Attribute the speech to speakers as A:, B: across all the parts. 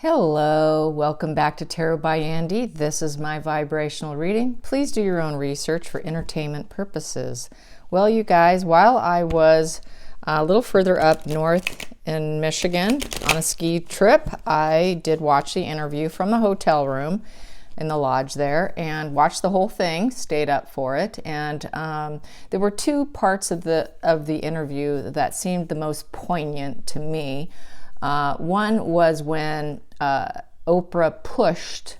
A: Hello, welcome back to Tarot by Andy. This is my vibrational reading. Please do your own research for entertainment purposes. Well, you guys, while I was a little further up north in Michigan on a ski trip, I did watch the interview from the hotel room in the lodge there and watched the whole thing, stayed up for it. And there were two parts of the interview that seemed the most poignant to me. One was when Oprah pushed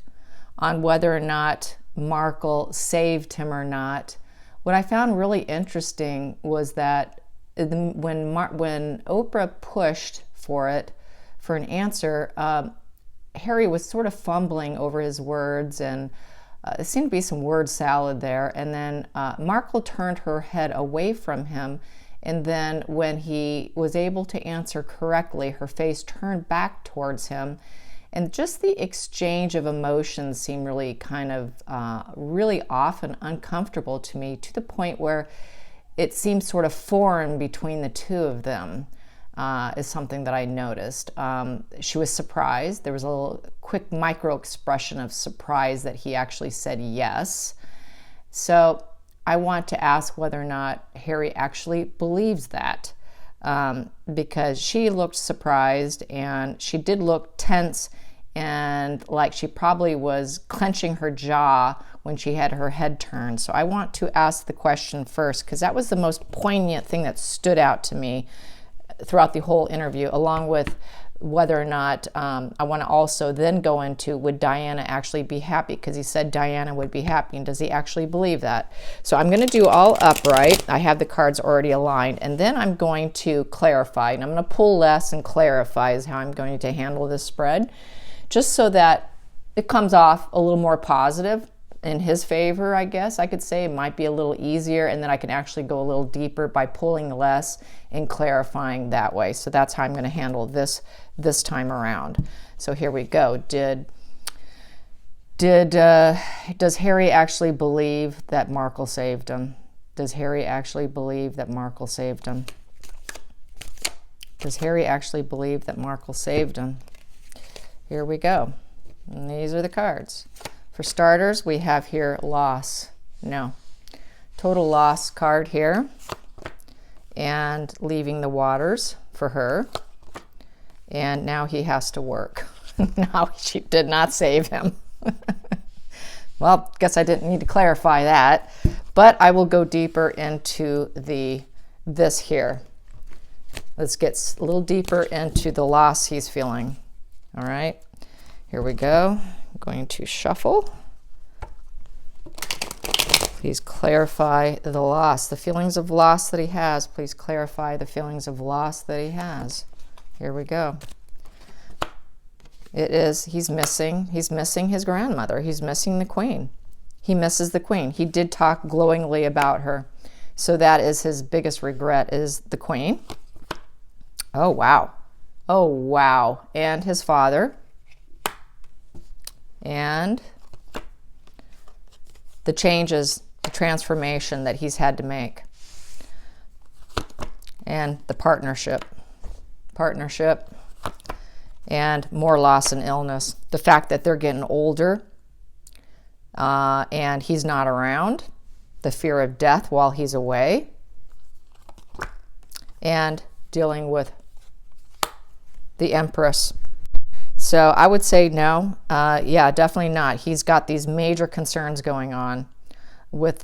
A: on whether or not Markle saved him or not. What I found really interesting was that when Oprah pushed for an answer, Harry was sort of fumbling over his words, and there seemed to be some word salad there. And then Markle turned her head away from him. And then when he was able to answer correctly, her face turned back towards him. And just the exchange of emotions seemed really kind of really off and uncomfortable to me, to the point where it seemed sort of foreign between the two of them, is something that I noticed. She was surprised. There was a little quick micro expression of surprise that he actually said yes. So I want to ask whether or not Harry actually believes that, because she looked surprised and she did look tense and like she probably was clenching her jaw when she had her head turned. So I want to ask the question first, because that was the most poignant thing that stood out to me throughout the whole interview, along with whether or not I want to also then go into, would Diana actually be happy? Because he said Diana would be happy, and does he actually believe that? So I'm going to do all upright. I have the cards already aligned, and then I'm going to clarify, and I'm going to pull less and clarify is how I'm going to handle this spread, just so that it comes off a little more positive in his favor, I guess I could say. It might be a little easier, and then I can actually go a little deeper by pulling less and clarifying that way. So that's how I'm going to handle this time around. So here we go. Does Harry actually believe that Markle saved him? Does Harry actually believe that Markle saved him? Does Harry actually believe that Markle saved him? Here we go. And these are the cards. For starters, we have here loss. No. Total loss card here. And leaving the waters for her. And now he has to work. Now she did not save him. Well, guess I didn't need to clarify that. But I will go deeper into this here. Let's get a little deeper into the loss he's feeling. All right. Here we go. I'm going to shuffle. Please clarify the loss, the feelings of loss that he has. Please clarify the feelings of loss that he has. Here we go. He's missing his grandmother. He's missing the queen. He misses the queen. He did talk glowingly about her. So that is his biggest regret, is the queen. Oh, wow. Oh, wow. And his father. And the changes, the transformation that he's had to make. And the partnership. And more loss and illness. The fact that they're getting older and he's not around. The fear of death while he's away. And dealing with the Empress. So I would say no. Yeah, definitely not. He's got these major concerns going on with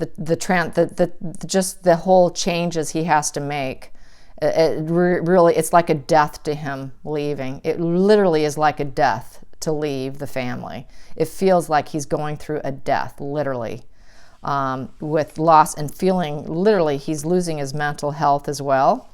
A: just the whole changes he has to make. Really, it's like a death to him leaving. It literally is like a death to leave the family. It feels like he's going through a death, literally, with loss and feeling, literally, he's losing his mental health as well.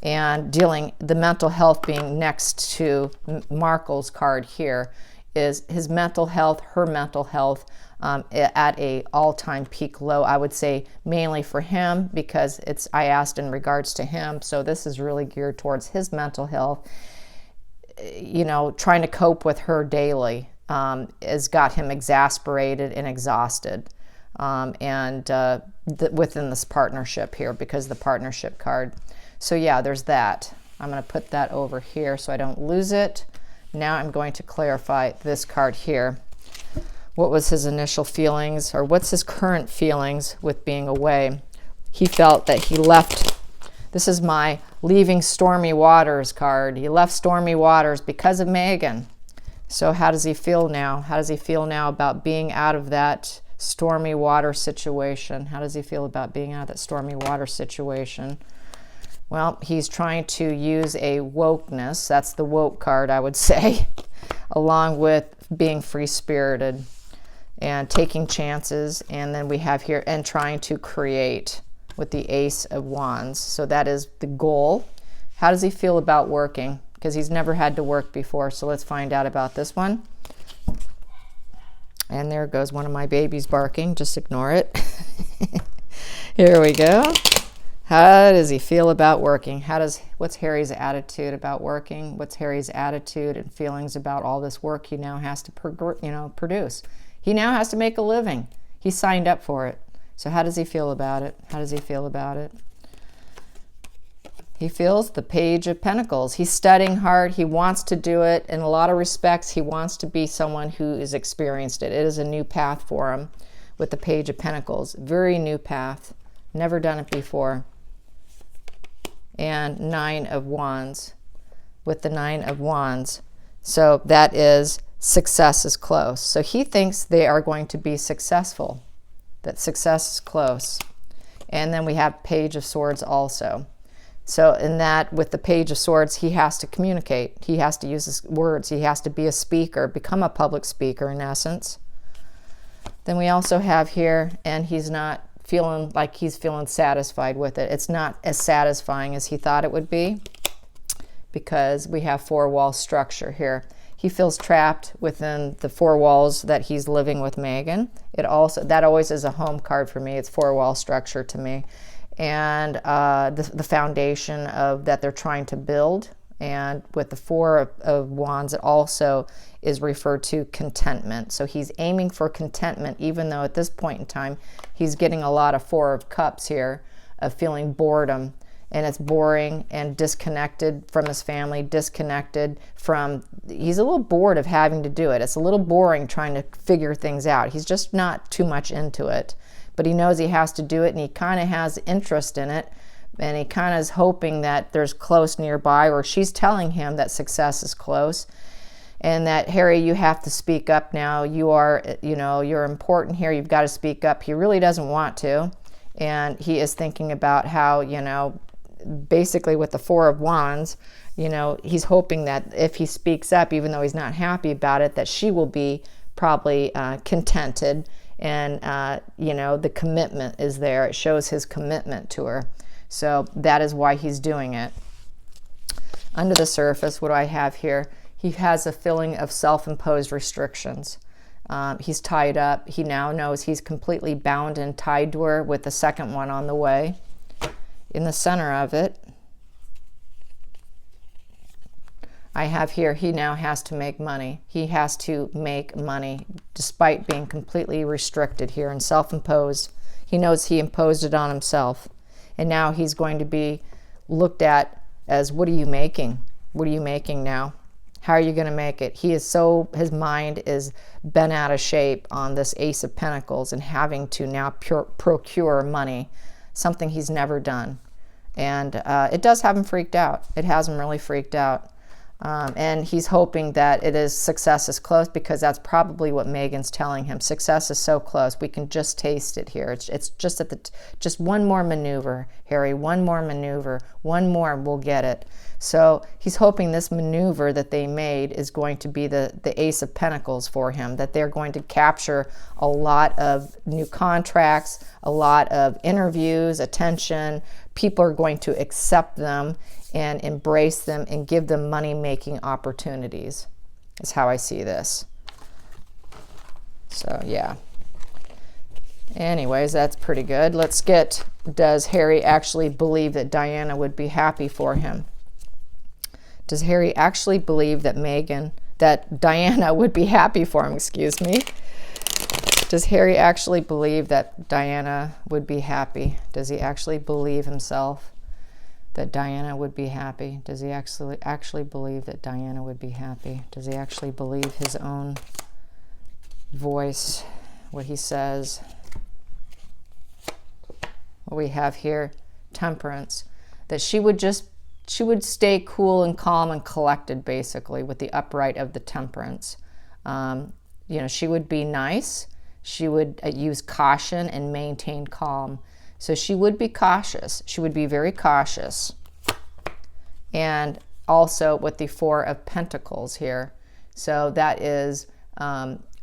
A: And the mental health being next to Markle's card here is his mental health, her mental health, at a all-time peak low, I would say, mainly for him, because I asked in regards to him. So this is really geared towards his mental health. You know, trying to cope with her daily has got him exasperated and exhausted. Within this partnership here, because the partnership card. So yeah, there's that. I'm going to put that over here so I don't lose it. Now I'm going to clarify this card here. What was his initial feelings, or what's his current feelings with being away? He felt that he left. This is my leaving stormy waters card. He left stormy waters because of Megan. So how does he feel now? How does he feel now about being out of that stormy water situation? How does he feel about being out of that stormy water situation? Well, he's trying to use a wokeness. That's the woke card, I would say, along with being free-spirited and taking chances. And then we have here, and trying to create with the Ace of Wands. So that is the goal. How does he feel about working? Because he's never had to work before. So let's find out about this one. And there goes one of my babies barking. Just ignore it. Here we go. How does he feel about working? What's Harry's attitude about working? What's Harry's attitude and feelings about all this work he now has to produce? He now has to make a living. He signed up for it. So how does he feel about it? How does he feel about it? He feels the Page of Pentacles. He's studying hard. He wants to do it. In a lot of respects, he wants to be someone who has experienced it. It is a new path for him with the Page of Pentacles. Very new path. Never done it before. And Nine of Wands with the Nine of Wands. So that is success is close. So he thinks they are going to be successful, that success is close. And then we have Page of Swords also. So in that, with the Page of Swords, he has to communicate. He has to use his words. He has to be a speaker, become a public speaker in essence. Then we also have here, and he's not feeling like he's feeling satisfied with it. It's not as satisfying as he thought it would be, because we have four-wall structure here. He feels trapped within the four walls that he's living with Megan. That always is a home card for me. It's four-wall structure to me. And the foundation of that they're trying to build. And with the Four of Wands, it also is referred to contentment. So he's aiming for contentment, even though at this point in time, he's getting a lot of Four of Cups here, of feeling boredom. And it's boring and disconnected from his family, disconnected from, he's a little bored of having to do it. It's a little boring trying to figure things out. He's just not too much into it. But he knows he has to do it, and he kind of has interest in it. And he kind of is hoping that there's close nearby, or she's telling him that success is close. And that, Harry, you have to speak up now. You are, you're important here. You've got to speak up. He really doesn't want to. And he is thinking about how, basically with the Four of Wands, he's hoping that if he speaks up, even though he's not happy about it, that she will be probably contented. And, the commitment is there. It shows his commitment to her. So that is why he's doing it. Under the surface, what do I have here? He has a feeling of self-imposed restrictions. He's tied up. He now knows he's completely bound and tied to her with the second one on the way. In the center of it, I have here, he now has to make money. He has to make money despite being completely restricted here and self-imposed. He knows he imposed it on himself. And now he's going to be looked at as, what are you making? What are you making now? How are you going to make it? His mind is bent out of shape on this Ace of Pentacles and having to now procure money, something he's never done. And it does have him freaked out. It has him really freaked out. And he's hoping that success is close, because that's probably what Megan's telling him. Success is so close. We can just taste it here. It's just just one more maneuver, Harry, one more maneuver, one more, and we'll get it. So he's hoping this maneuver that they made is going to be the Ace of Pentacles for him, that they're going to capture a lot of new contracts, a lot of interviews, attention. People are going to accept them and embrace them and give them money-making opportunities, is how I see this. So, yeah. Anyways, that's pretty good. Let's get, does Harry actually believe that Diana would be happy for him? Does Harry actually believe that Diana would be happy for him, excuse me? Does Harry actually believe that Diana would be happy? Does he actually believe himself that Diana would be happy? Does he actually believe that Diana would be happy? Does he actually believe his own voice, what he says? What we have here, Temperance, that she would stay cool and calm and collected, basically, with the upright of the Temperance. You know, she would be nice. She would use caution and maintain calm. So she would be cautious. She would be very cautious. And also with the Four of Pentacles here. So that is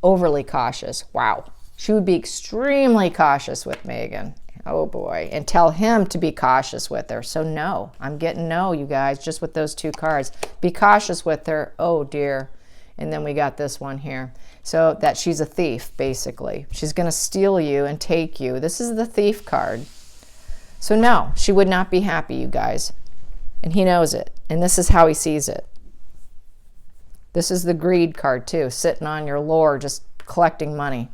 A: overly cautious. Wow. She would be extremely cautious with Megan. Oh boy. And tell him to be cautious with her. So no. I'm getting no, you guys, just with those two cards. Be cautious with her. Oh dear. And then we got this one here. So that she's a thief, basically. She's going to steal you and take you. This is the Thief card. So no, she would not be happy, you guys. And he knows it. And this is how he sees it. This is the Greed card too. Sitting on your lore, just collecting money,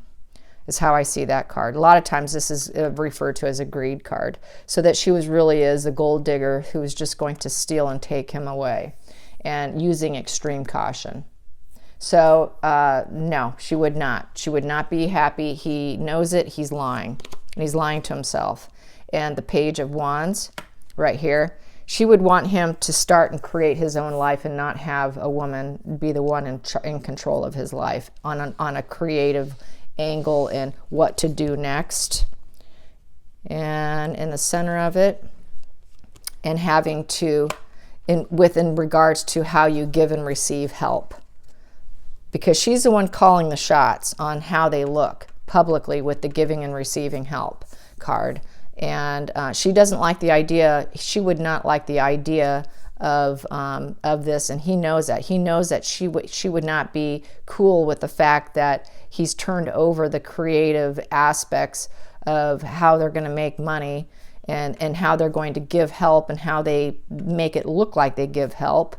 A: is how I see that card. A lot of times this is referred to as a Greed card. So that she really is a gold digger who is just going to steal and take him away. And using extreme caution. So, no, she would not. She would not be happy. He knows it. He's lying. And he's lying to himself. And the Page of Wands right here, she would want him to start and create his own life and not have a woman be the one in control of his life on a creative angle and what to do next. And in the center of it, and having to, in regards to how you give and receive help. Because she's the one calling the shots on how they look publicly with the giving and receiving help card. And she doesn't like the idea. She would not like the idea of this, and he knows that. He knows that she would not be cool with the fact that he's turned over the creative aspects of how they're going to make money and how they're going to give help and how they make it look like they give help.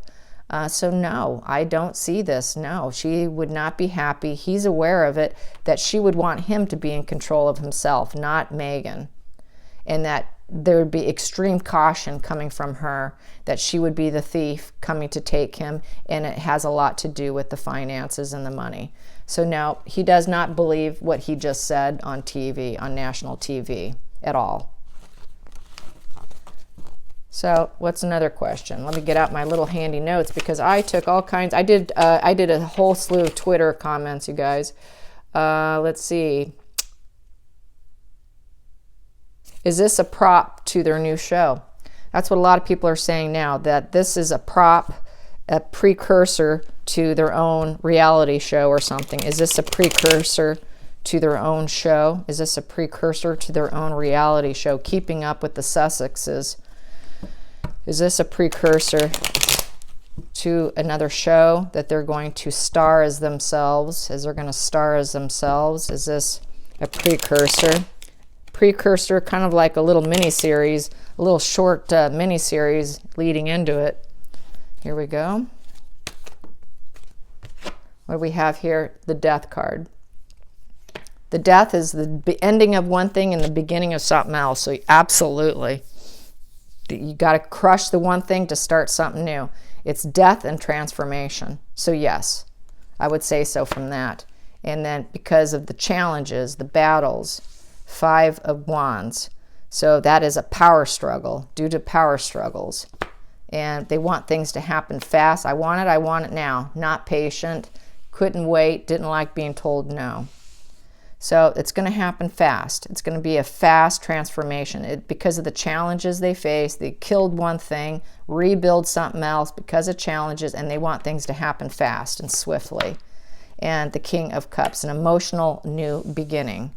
A: So no, I don't see this. No, she would not be happy. He's aware of it, that she would want him to be in control of himself, not Megan. And that there would be extreme caution coming from her, that she would be the thief coming to take him, and it has a lot to do with the finances and the money. So no, he does not believe what he just said on TV, on national TV at all. So what's another question? Let me get out my little handy notes, because I took all kinds. I did a whole slew of Twitter comments, you guys. Let's see. Is this a prop to their new show? That's what a lot of people are saying now, that this is a prop, a precursor to their own reality show or something. Is this a precursor to their own show? Is this a precursor to their own reality show, Keeping Up with the Sussexes? Is this a precursor to another show that they're going to star as themselves? Is they're going to star as themselves? Is this a precursor? Precursor, kind of like a little mini-series, a little short mini-series leading into it. Here we go. What do we have here? The Death card. The Death is the ending of one thing and the beginning of something else. So absolutely. You got to crush the one thing to start something new. It's death and transformation. So yes, I would say so from that. And then because of the challenges, the battles, Five of Wands. So that is a power struggle, due to power struggles. And they want things to happen fast. I want it now. Not patient, couldn't wait, didn't like being told no. So it's going to happen fast. It's going to be a fast transformation. Because of the challenges they face, they killed one thing, rebuild something else because of challenges, and they want things to happen fast and swiftly. And the King of Cups, an emotional new beginning.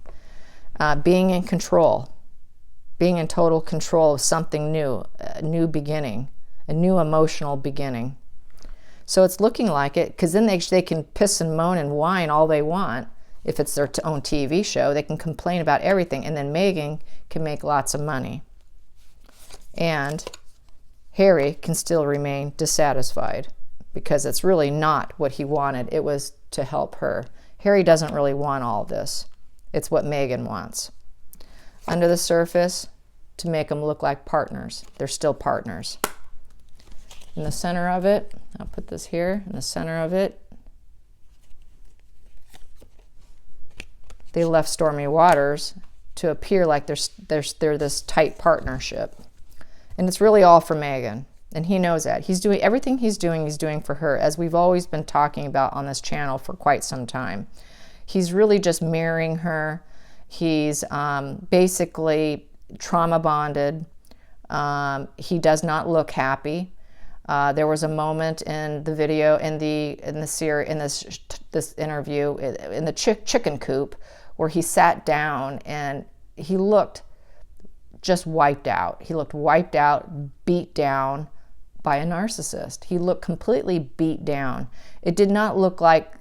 A: Being in control, being in total control of something new, a new beginning, a new emotional beginning. So it's looking like it, because then they can piss and moan and whine all they want. If it's their own TV show, they can complain about everything, and then Megan can make lots of money. And Harry can still remain dissatisfied, because it's really not what he wanted. It was to help her. Harry doesn't really want all this. It's what Megan wants. Under the surface, to make them look like partners. They're still partners. In the center of it, I'll put this here, in the center of it, they left stormy waters to appear like they're this tight partnership. And it's really all for Megan. And he knows that. He's doing everything he's doing for her, as we've always been talking about on this channel for quite some time. He's really just marrying her. He's basically trauma bonded. He does not look happy. There was a moment in the video, in this interview, in the chicken coop, where he sat down and he looked just wiped out. He looked wiped out, beat down by a narcissist. He looked completely beat down. It did not look like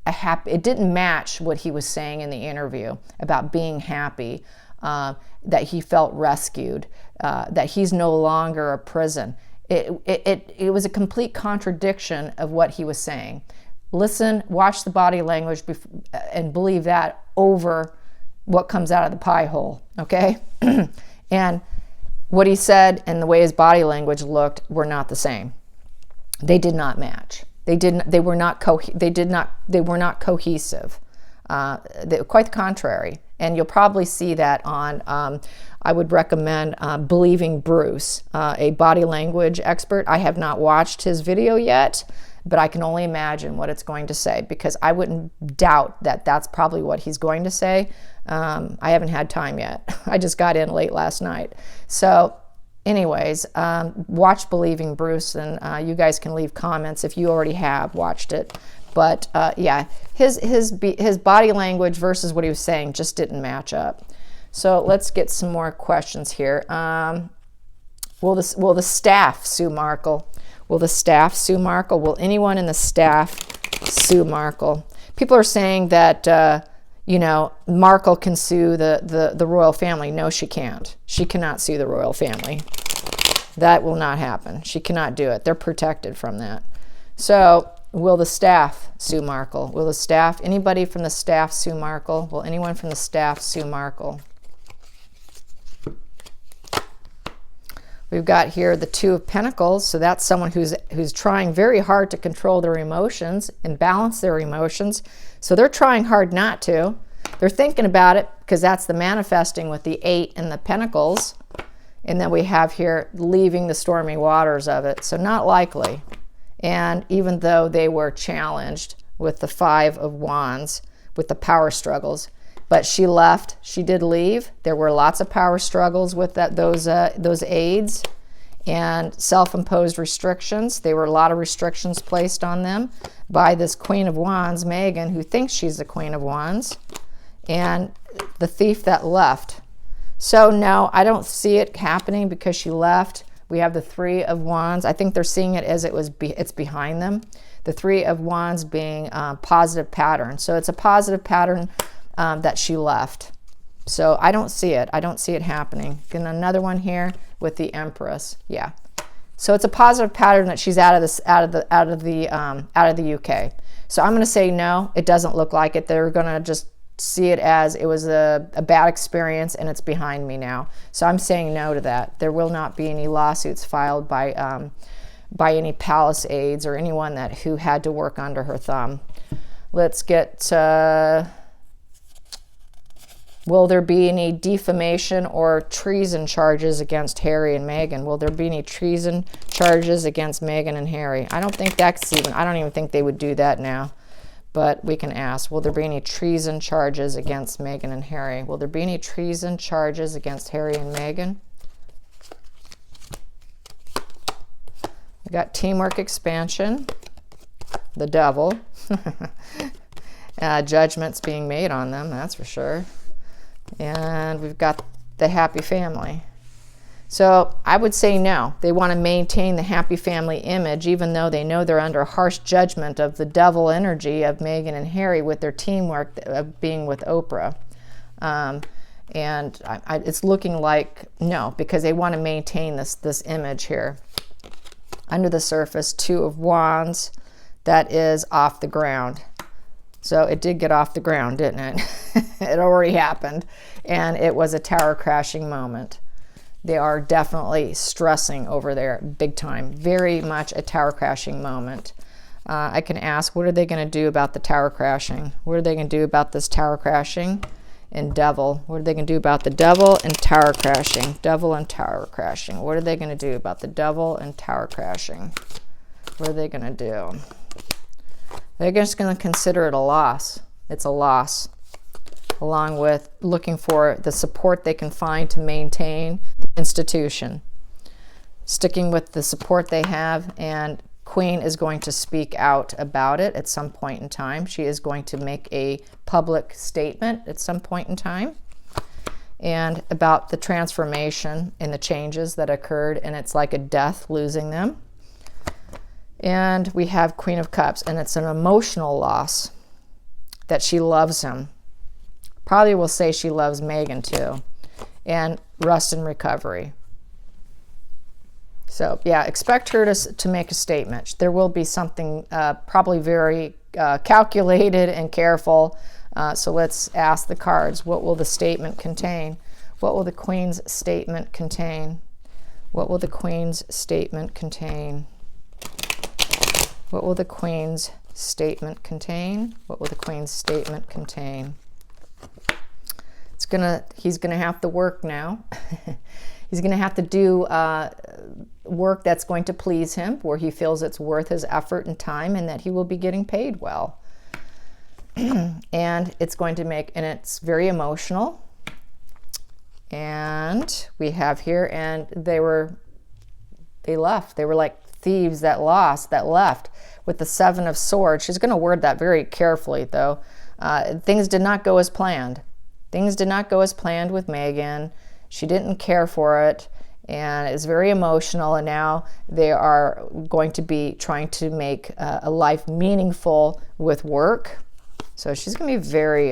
A: it didn't match what he was saying in the interview about being happy, that he felt rescued, that he's no longer a prison. It was a complete contradiction of what he was saying. Listen, watch the body language and believe that over what comes out of the pie hole, okay? And what he said and the way his body language looked were not the same. They did not match. They were not cohesive. Quite the contrary. And you'll probably see that on, I would recommend Believing Bruce, a body language expert. I have not watched his video yet, but I can only imagine what it's going to say, because I wouldn't doubt that that's probably what he's going to say. I haven't had time yet. I just got in late last night. So anyways, watch Believing Bruce, and you guys can leave comments if you already have watched it. But yeah, his body language versus what he was saying just didn't match up. So let's get some more questions here. Will the staff sue Markle? Will the staff sue Markle? Will anyone in the staff sue Markle? People are saying that Markle can sue the royal family. No, she can't. She cannot sue the royal family. That will not happen. She cannot do it. They're protected from that. So will the staff sue Markle? Will the staff, anybody from the staff sue Markle? Will anyone from the staff sue Markle? We've got here the Two of Pentacles. So that's someone who's trying very hard to control their emotions and balance their emotions. So they're trying hard not to. They're thinking about it, because that's the manifesting with the 8 and the Pentacles. And then we have here leaving the stormy waters of it. So not likely. And even though they were challenged with the 5 of Wands, with the power struggles, but she left. She did leave. There were lots of power struggles with those aides and self-imposed restrictions. There were a lot of restrictions placed on them by this Queen of Wands, Megan, who thinks she's the Queen of Wands, and the thief that left. So no, I don't see it happening because she left. We have the 3 of Wands. I think they're seeing it as it's behind them. The 3 of Wands being a positive pattern. So it's a positive pattern that she left. So I don't see it. I don't see it happening. And another one here with the Empress. Yeah. So it's a positive pattern that she's out of the UK. So I'm going to say no. It doesn't look like it. They're going to just see it as it was a bad experience and it's behind me now. So I'm saying no to that. There will not be any lawsuits filed by any palace aides or anyone who had to work under her thumb. Let's get will there be any defamation or treason charges against Harry and Meghan? Will there be any treason charges against Meghan and Harry? I don't think I don't even think they would do that now. But we can ask, will there be any treason charges against Meghan and Harry? Will there be any treason charges against Harry and Meghan? We got teamwork expansion, the devil. Judgments being made on them, that's for sure. And we've got the happy family. So I would say no. They want to maintain the happy family image, even though they know they're under harsh judgment of the devil energy of Meghan and Harry with their teamwork of being with Oprah. And it's looking like no, because they want to maintain this image here. Under the surface, 2 of Wands, that is off the ground. So it did get off the ground, didn't it? It already happened. And it was a tower crashing moment. They are definitely stressing over there big time. Very much a tower crashing moment. I can ask, what are they going to do about the tower crashing? What are they going to do about this tower crashing? And devil. What are they going to do about the devil and tower crashing? Devil and tower crashing. What are they going to do about the devil and tower crashing? What are they going to do? They're just going to consider it a loss. It's a loss. Along with looking for the support they can find to maintain the institution. Sticking with the support they have, and Queen is going to speak out about it at some point in time. She is going to make a public statement at some point in time, and about the transformation and the changes that occurred, and it's like a death losing them. And we have Queen of Cups, and it's an emotional loss that she loves him. Probably will say she loves Megan too. And rest and recovery. So yeah, expect her to make a statement. There will be something probably very calculated and careful. So let's ask the cards. What will the statement contain? What will the Queen's statement contain? What will the Queen's statement contain? What will the Queen's statement contain? What will the Queen's statement contain? He's gonna have to work now. He's gonna have to do work that's going to please him, where he feels it's worth his effort and time, and that he will be getting paid well. And it's going to make, and it's very emotional. And we have here, and they left. They were like thieves that left with the Seven of Swords. She's going to word that very carefully, though. Things did not go as planned. Things did not go as planned with Megan. She didn't care for it, and it's very emotional, and now they are going to be trying to make a life meaningful with work. So she's going to be very,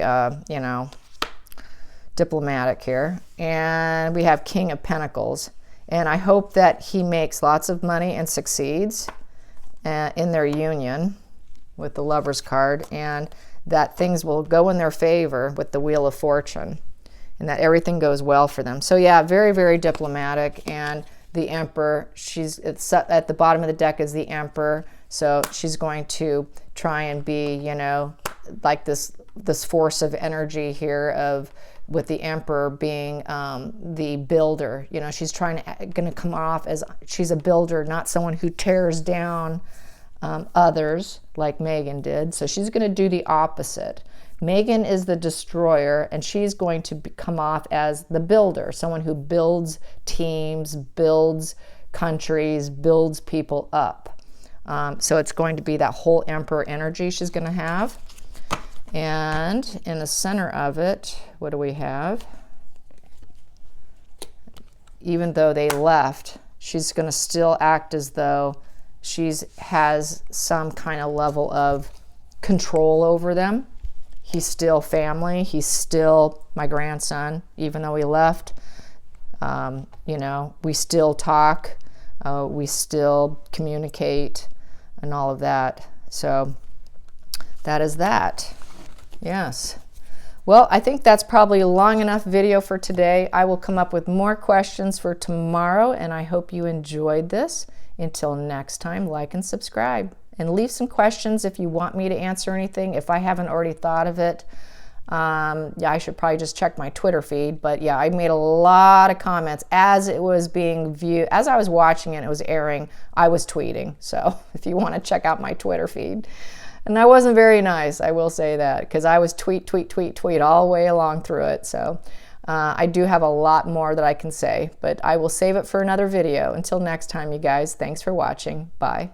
A: diplomatic here. And we have King of Pentacles. And I hope that he makes lots of money and succeeds in their union with the Lover's card, and that things will go in their favor with the Wheel of Fortune, and that everything goes well for them. So yeah, very, very diplomatic. And the Emperor, it's at the bottom of the deck is the Emperor. So she's going to try and be, like this force of energy here with the Emperor being the builder. She's going to come off as she's a builder, not someone who tears down others like Megan did. So she's going to do the opposite. Megan is the destroyer, and she's going to come off as the builder, someone who builds teams, builds countries, builds people up. So it's going to be that whole Emperor energy she's going to have. And in the center of it, what do we have? Even though they left, she's going to still act as though she has some kind of level of control over them. He's still family. He's still my grandson, even though he left. We still talk. We still communicate and all of that. So that is that. Yes. Well, I think that's probably a long enough video for today. I will come up with more questions for tomorrow, and I hope you enjoyed this. Until next time, like and subscribe. And leave some questions if you want me to answer anything. If I haven't already thought of it, I should probably just check my Twitter feed. But yeah, I made a lot of comments as it was being viewed. As I was watching it was airing, I was tweeting. So if you want to check out my Twitter feed. And that wasn't very nice, I will say that, because I was tweet all the way along through it. So I do have a lot more that I can say, but I will save it for another video. Until next time, you guys, thanks for watching. Bye.